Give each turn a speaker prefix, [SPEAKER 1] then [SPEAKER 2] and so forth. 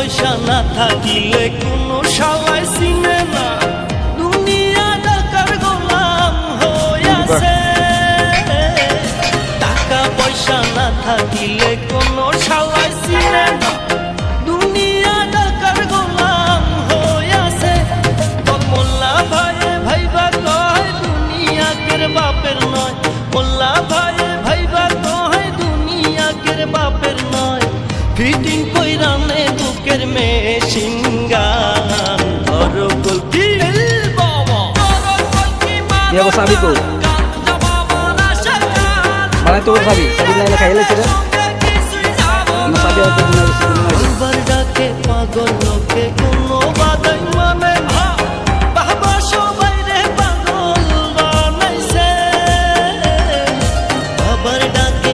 [SPEAKER 1] পয়সা না থাকিলে কোনো শালায় চিনে না, দুনিয়া টাকার গোলাম হইয়াছে। টাকা পয়সা না থাকিলে কোনো শালায় চিনে না, দুনিয়া টাকার গোলাম হইয়াছে। তোর মোল্লা ভাইয়ে ভাইবা কয় দুনিয়াকের বাপের নয়, মোল্লা ভাইয়ে ভাইবা কয় দুনিয়াকের বাপের নয়। ফিটিং কইরানে বুকের মেশিন গান, ধরো গলকি বাবা
[SPEAKER 2] কি অবস্থা আমি তো মানে তোর ভাবি সাবি লাইলা খাইলে ছিল না সাবি আর তো
[SPEAKER 1] ডাকে পাগল লোকে কোনো বাদাই মানে না।